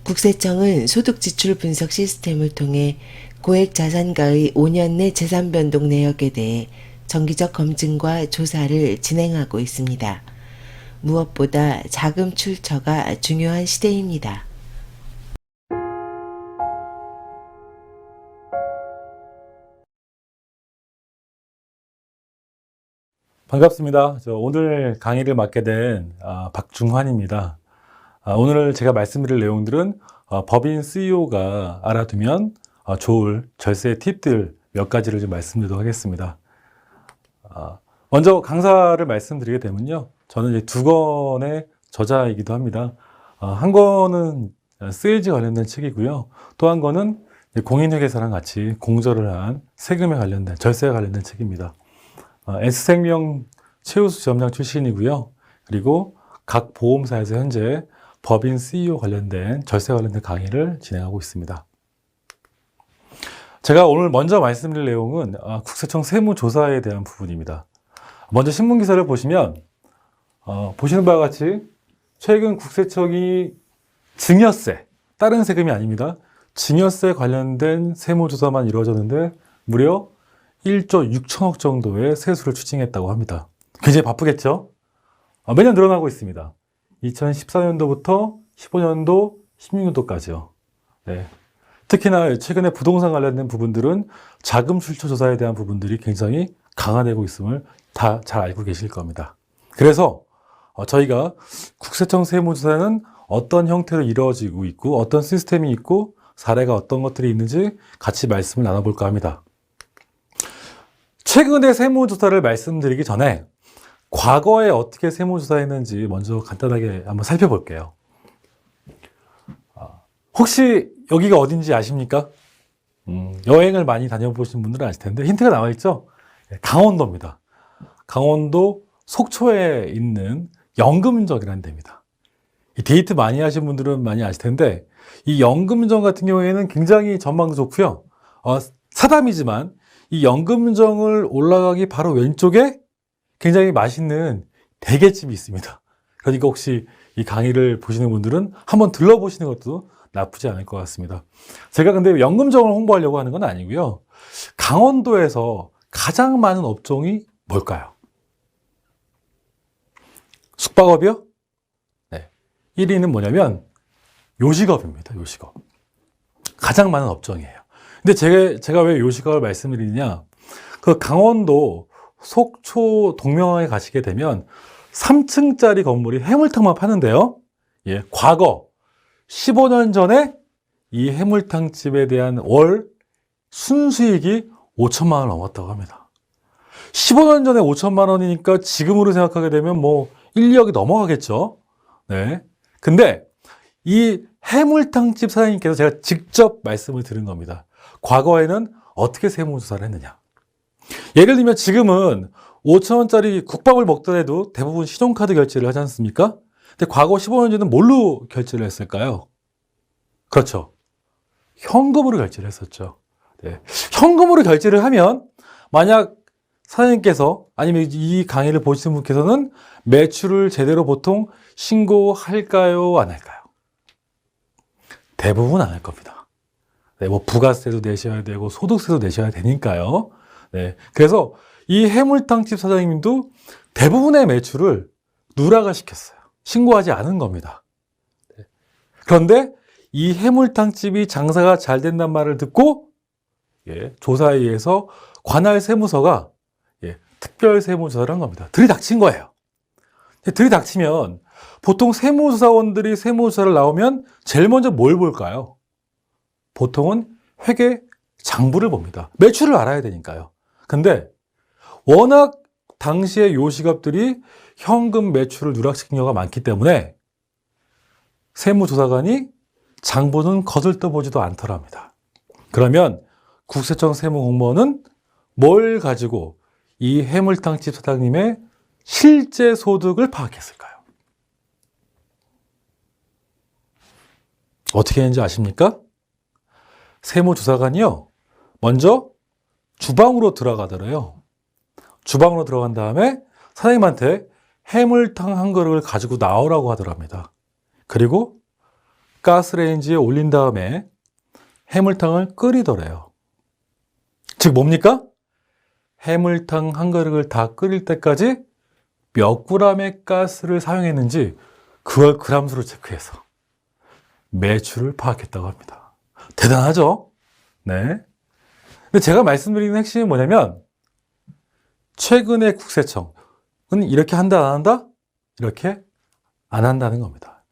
국세청은 소득지출 분석 시스템을 통해 고액 자산가의 5년 내 재산 변동 내역에 대해 정기적 검증과 조사를 진행하고 있습니다. 무엇보다 자금 출처가 중요한 시대입니다. 반갑습니다. 오늘 강의를 맡게 된 박중환입니다. 오늘 제가 말씀드릴 내용들은 법인 CEO가 알아두면 좋을 절세 팁들 몇 가지를 좀 말씀드리도록 하겠습니다. 먼저 강사를 말씀드리게 되면요. 저는 이제 2권의 저자이기도 합니다. 한 권은 세일즈 관련된 책이고요. 또 한 권은 공인회계사랑 같이 공저를 한 세금에 관련된, 절세에 관련된 책입니다. S생명 최우수 지점장 출신이고요. 그리고 각 보험사에서 현재 법인 CEO 관련된 절세 관련된 강의를 진행하고 있습니다. 제가 오늘 먼저 말씀드릴 내용은 국세청 세무조사에 대한 부분입니다. 먼저 신문기사를 보시면 보시는 바와 같이 최근 국세청이 증여세, 다른 세금이 아닙니다. 증여세 관련된 세무조사만 이루어졌는데 무려 1조 6천억 정도의 세수를 추징했다고 합니다. 굉장히 바쁘겠죠? 매년 늘어나고 있습니다. 2014년도부터 15년도, 16년도까지요. 네. 특히나 최근에 부동산 관련된 부분들은 자금 출처 조사에 대한 부분들이 굉장히 강화되고 있음을 다 잘 알고 계실 겁니다. 그래서 저희가 국세청 세무조사는 어떤 형태로 이루어지고 있고 어떤 시스템이 있고 사례가 어떤 것들이 있는지 같이 말씀을 나눠볼까 합니다. 최근의 세무조사를 말씀드리기 전에 과거에 어떻게 세무조사했는지 먼저 간단하게 한번 살펴볼게요. 혹시 여기가 어딘지 아십니까? 여행을 많이 다녀보신 분들은 아실 텐데 힌트가 나와있죠? 강원도입니다. 강원도 속초에 있는 연금정이라는 데입니다. 이 데이트 많이 하신 분들은 많이 아실 텐데 이 연금정 같은 경우에는 굉장히 전망도 좋고요. 사담이지만 이 연금정을 올라가기 바로 왼쪽에 굉장히 맛있는 대게집이 있습니다. 그러니까 혹시 이 강의를 보시는 분들은 한번 들러보시는 것도 나쁘지 않을 것 같습니다. 제가 근데 연금정을 홍보하려고 하는 건 아니고요. 강원도에서 가장 많은 업종이 뭘까요? 숙박업이요? 네. 1위는 뭐냐면 요식업입니다. 요식업. 가장 많은 업종이에요. 근데 제가 왜 요식업을 말씀드리냐? 그 강원도 속초 동명항에 가시게 되면 3층짜리 건물이 해물탕만 파는데요. 예, 과거 15년 전에 이 해물탕집에 대한 월 순수익이 5천만 원을 넘었다고 합니다. 15년 전에 5천만 원이니까 지금으로 생각하게 되면 뭐 1, 2억이 넘어가겠죠. 네. 근데 이 해물탕집 사장님께서 제가 직접 말씀을 드린 겁니다. 과거에는 어떻게 세무조사를 했느냐. 예를 들면 지금은 5천원짜리 국밥을 먹더라도 대부분 신용카드 결제를 하지 않습니까? 근데 과거 15년 전에는 뭘로 결제를 했을까요? 그렇죠. 현금으로 결제를 했었죠. 네. 현금으로 결제를 하면 만약 사장님께서 아니면 이 강의를 보시는 분께서는 매출을 제대로 보통 신고할까요? 안 할까요? 대부분 안 할 겁니다. 네, 뭐 부가세도 내셔야 되고 소득세도 내셔야 되니까요. 네, 그래서 이 해물탕집 사장님도 대부분의 매출을 누락을 시켰어요. 신고하지 않은 겁니다. 네. 그런데 이 해물탕집이 장사가 잘 된다는 말을 듣고 조사에 의해서 관할 세무서가 특별 세무조사를 한 겁니다. 들이닥친 거예요. 들이닥치면 보통 세무조사원들이 세무조사를 나오면 제일 먼저 뭘 볼까요? 보통은 회계 장부를 봅니다. 매출을 알아야 되니까요. 근데 워낙 당시의 요식업들이 현금 매출을 누락시킨 경우가 많기 때문에 세무조사관이 장부는 거들떠보지도 않더랍니다. 그러면 국세청 세무공무원은 뭘 가지고 이 해물탕집 사장님의 실제 소득을 파악했을까요? 어떻게 했는지 아십니까? 세무조사관이요, 먼저 주방으로 들어가더래요. 주방으로 들어간 다음에 사장님한테 해물탕 한 그릇을 가지고 나오라고 하더랍니다. 그리고 가스레인지에 올린 다음에 해물탕을 끓이더래요. 즉 뭡니까? 해물탕 한 그릇을 다 끓일 때까지 몇 g의 가스를 사용했는지 그걸 그람수로 체크해서 매출을 파악했다고 합니다. 대단하죠? 네. 근데 제가 말씀드리는 핵심이 뭐냐면 최근에 국세청은 이렇게 한다 안 한다? 이렇게 안 한다는 겁니다.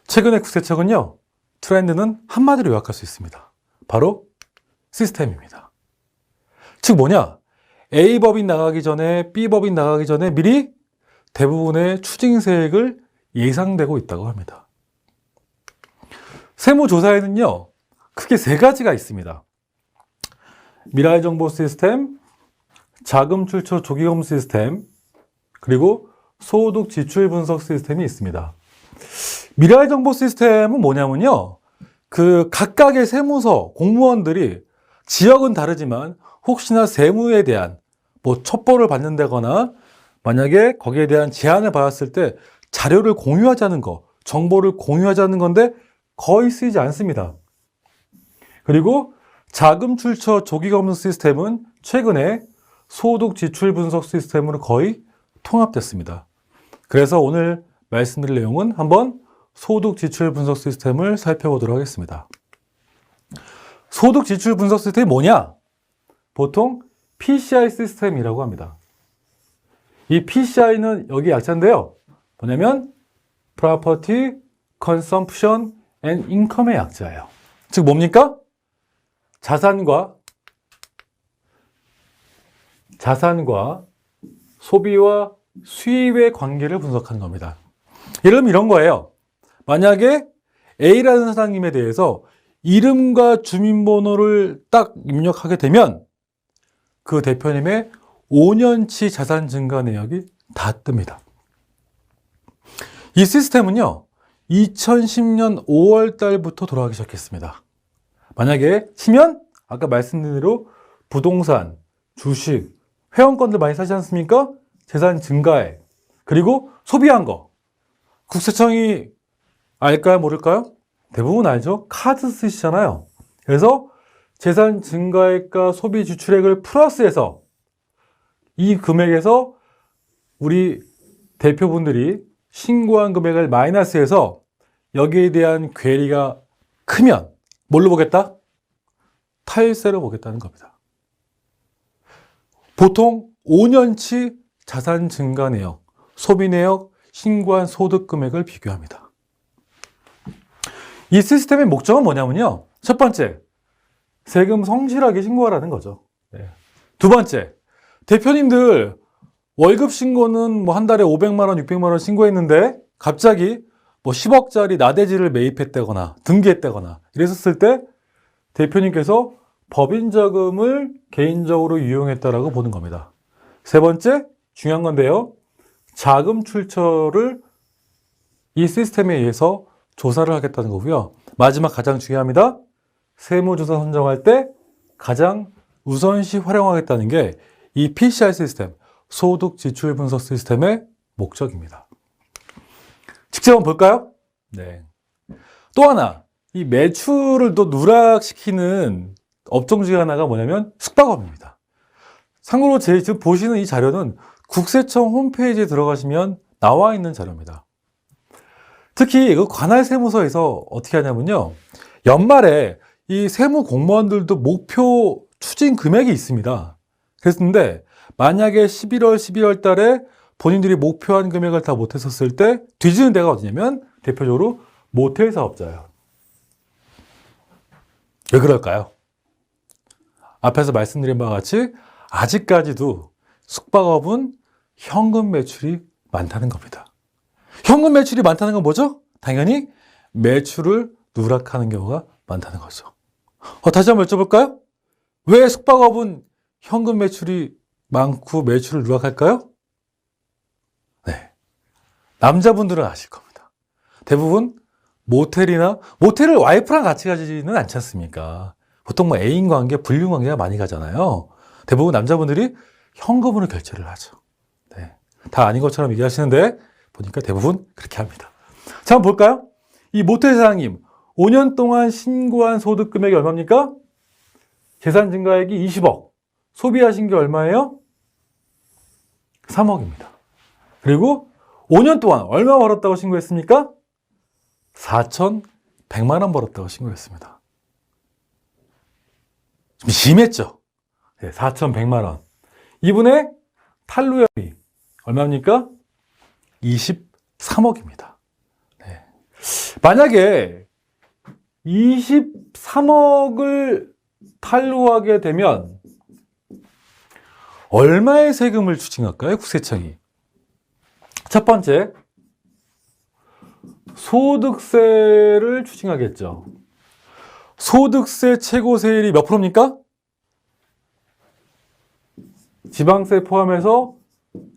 최근에 국세청은요, 트렌드는 한마디로 요약할 수 있습니다. 바로 시스템입니다. 즉 뭐냐? A법인 나가기 전에 B법인 나가기 전에 미리 대부분의 추징세액을 예상되고 있다고 합니다. 세무조사에는요, 크게 세 가지가 있습니다. 미라정보 시스템, 자금 출처 조기검 시스템, 그리고 소득 지출 분석 시스템이 있습니다. 미라정보 시스템은 뭐냐면요, 그 각각의 세무서 공무원들이 지역은 다르지만 혹시나 세무에 대한 뭐 첩보를 받는다거나 만약에 거기에 대한 제안을 받았을 때 자료를 공유하자는 거, 정보를 공유하자는 건데 거의 쓰이지 않습니다. 그리고 자금 출처 조기 검수 시스템은 최근에 소득 지출 분석 시스템으로 거의 통합됐습니다. 그래서 오늘 말씀드릴 내용은 한번 소득 지출 분석 시스템을 살펴보도록 하겠습니다. 소득 지출 분석 시스템이 뭐냐? 보통 PCI 시스템이라고 합니다. 이 PCI는 여기 약자인데요. 뭐냐면 Property, Consumption and Income의 약자예요. 즉 뭡니까? 자산과 소비와 수입의 관계를 분석하는 겁니다. 예를 들면 이런 거예요. 만약에 A라는 사장님에 대해서 이름과 주민번호를 딱 입력하게 되면 그 대표님의 5년치 자산 증가 내역이 다 뜹니다. 이 시스템은요, 2010년 5월 달부터 돌아가기 시작했습니다. 만약에 치면 아까 말씀드린 대로 부동산, 주식, 회원권들 많이 사지 않습니까? 재산 증가액, 그리고 소비한 거. 국세청이 알까요? 모를까요? 대부분 알죠? 카드 쓰시잖아요. 그래서 재산 증가액과 소비 지출액을 플러스해서 이 금액에서 우리 대표분들이 신고한 금액을 마이너스해서 여기에 대한 괴리가 크면 뭘로 보겠다? 탈세로 보겠다는 겁니다. 보통 5년치 자산 증가 내역, 소비 내역, 신고한 소득 금액을 비교합니다. 이 시스템의 목적은 뭐냐면요. 첫 번째, 세금 성실하게 신고하라는 거죠. 네. 두 번째, 대표님들 월급 신고는 뭐 한 달에 500만 원, 600만 원 신고했는데 갑자기 뭐 10억짜리 나대지를 매입했다거나 등기했다거나 이랬었을 때 대표님께서 법인 자금을 개인적으로 유용했다라고 보는 겁니다. 세 번째, 중요한 건데요. 자금 출처를 이 시스템에 의해서 조사를 하겠다는 거고요. 마지막 가장 중요합니다. 세무조사 선정할 때 가장 우선시 활용하겠다는 게 이 PCI 시스템, 소득 지출 분석 시스템의 목적입니다. 직접 한번 볼까요? 네. 또 하나, 이 매출을 또 누락시키는 업종 중에 하나가 뭐냐면 숙박업입니다. 참고로 지금 보시는 이 자료는 국세청 홈페이지에 들어가시면 나와 있는 자료입니다. 특히 그 관할 세무서에서 어떻게 하냐면요. 연말에 이 세무 공무원들도 목표 추징 금액이 있습니다. 그랬는데 만약에 11월, 12월 달에 본인들이 목표한 금액을 다 못했었을 때 뒤지는 데가 어디냐면 대표적으로 모텔 사업자예요. 왜 그럴까요? 앞에서 말씀드린 바와 같이 아직까지도 숙박업은 현금 매출이 많다는 겁니다. 현금 매출이 많다는 건 뭐죠? 당연히 매출을 누락하는 경우가 많다는 거죠. 다시 한번 여쭤볼까요? 왜 숙박업은 현금 매출이 많고 매출을 누락할까요? 네, 남자분들은 아실 겁니다. 대부분 모텔을 와이프랑 같이 가지는 않지 않습니까? 보통 뭐 애인 관계, 불륜 관계가 많이 가잖아요. 대부분 남자분들이 현금으로 결제를 하죠. 네, 다 아닌 것처럼 얘기하시는데 보니까 대부분 그렇게 합니다. 자, 한번 볼까요? 이 모태 사장님 5년 동안 신고한 소득 금액이 얼마입니까? 재산 증가액이 20억. 소비하신 게 얼마예요? 3억입니다. 그리고 5년 동안 얼마 벌었다고 신고했습니까? 4,100만 원 벌었다고 신고했습니다. 좀 심했죠? 네, 4,100만 원. 이분의 탈루염이 얼마입니까? 23억입니다. 네. 만약에 23억을 탈루하게 되면 얼마의 세금을 추징할까요? 국세청이. 첫 번째, 소득세를 추징하겠죠. 소득세 최고 세율이 몇 프로입니까? 지방세 포함해서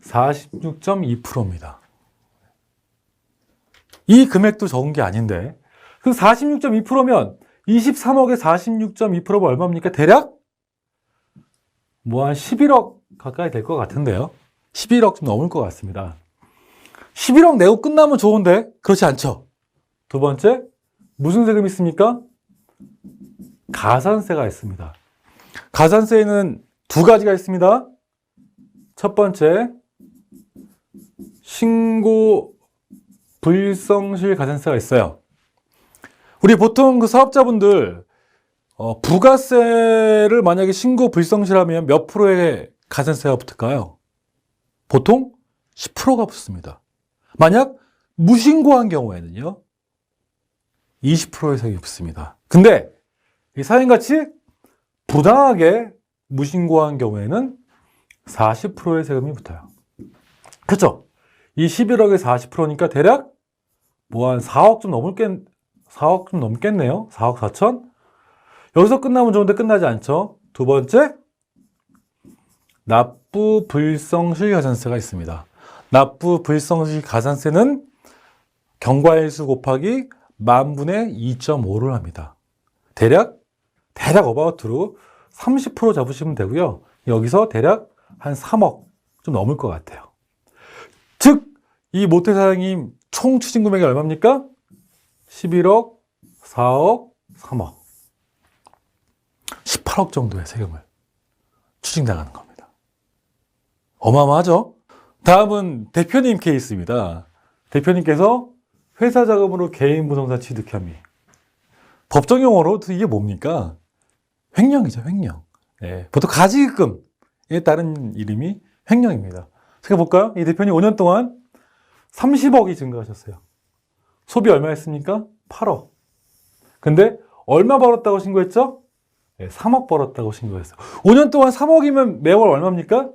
46.2%입니다. 이 금액도 적은 게 아닌데, 그 46.2%면 23억에 46.2%가 얼마입니까? 대략 뭐 한 11억 가까이 될 것 같은데요. 11억 좀 넘을 것 같습니다. 11억 내고 끝나면 좋은데 그렇지 않죠. 두 번째, 무슨 세금이 있습니까? 가산세가 있습니다. 가산세에는 두 가지가 있습니다. 첫 번째, 신고 불성실 가산세가 있어요. 우리 보통 그 사업자분들 부가세를 만약에 신고 불성실하면 몇 프로의 가산세가 붙을까요? 보통 10%가 붙습니다. 만약 무신고한 경우에는요, 20%의 세금이 붙습니다. 근데 이 사연같이 부당하게 무신고한 경우에는 40%의 세금이 붙어요. 그렇죠? 이 11억에 40%니까 대략 뭐 한 4억 좀 넘겠네요. 4억 4천? 여기서 끝나면 좋은데 끝나지 않죠? 두 번째, 납부 불성실 가산세가 있습니다. 납부 불성실 가산세는 경과일수 곱하기 10,000분의 2.5를 합니다. 대략 어바웃으로 30% 잡으시면 되고요. 여기서 대략 한 3억 좀 넘을 것 같아요. 즉, 이 모태 사장님 총 추징 금액이 얼마입니까? 11억, 4억, 3억. 18억 정도의 세금을 추징당하는 겁니다. 어마어마하죠? 다음은 대표님 케이스입니다. 대표님께서 회사 자금으로 개인 부동산 취득 혐의. 법정 용어로 이게 뭡니까? 횡령이죠, 횡령. 네, 보통 가지급금에 따른 이름이 횡령입니다. 제가 볼까요? 이 대표님 5년 동안 30억이 증가하셨어요. 소비 얼마 했습니까? 8억. 근데 얼마 벌었다고 신고했죠? 네, 3억 벌었다고 신고했어요. 5년 동안 3억이면 매월 얼마입니까?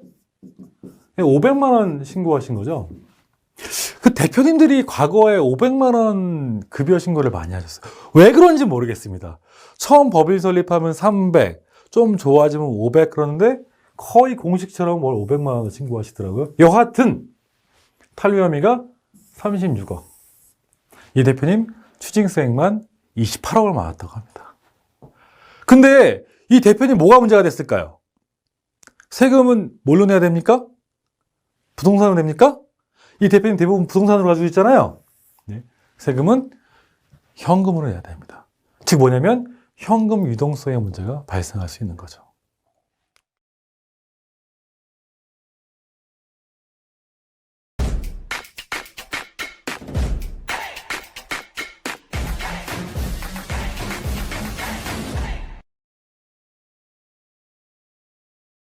500만 원 신고하신 거죠. 그 대표님들이 과거에 500만 원 급여 신고를 많이 하셨어요. 왜 그런지 모르겠습니다. 처음 법인 설립하면 300, 좀 좋아지면 500 그러는데 거의 공식처럼 뭘 500만 원을 신고하시더라고요. 여하튼 탈루 혐의가 36억. 이 대표님 추징세액만 28억을 맞았다고 합니다. 근데 이 대표님 뭐가 문제가 됐을까요? 세금은 뭘로 내야 됩니까? 부동산으로 냅니까? 이 대표님 대부분 부동산으로 가지고 있잖아요. 네. 세금은 현금으로 내야 됩니다. 즉 뭐냐면 현금 유동성의 문제가 발생할 수 있는 거죠.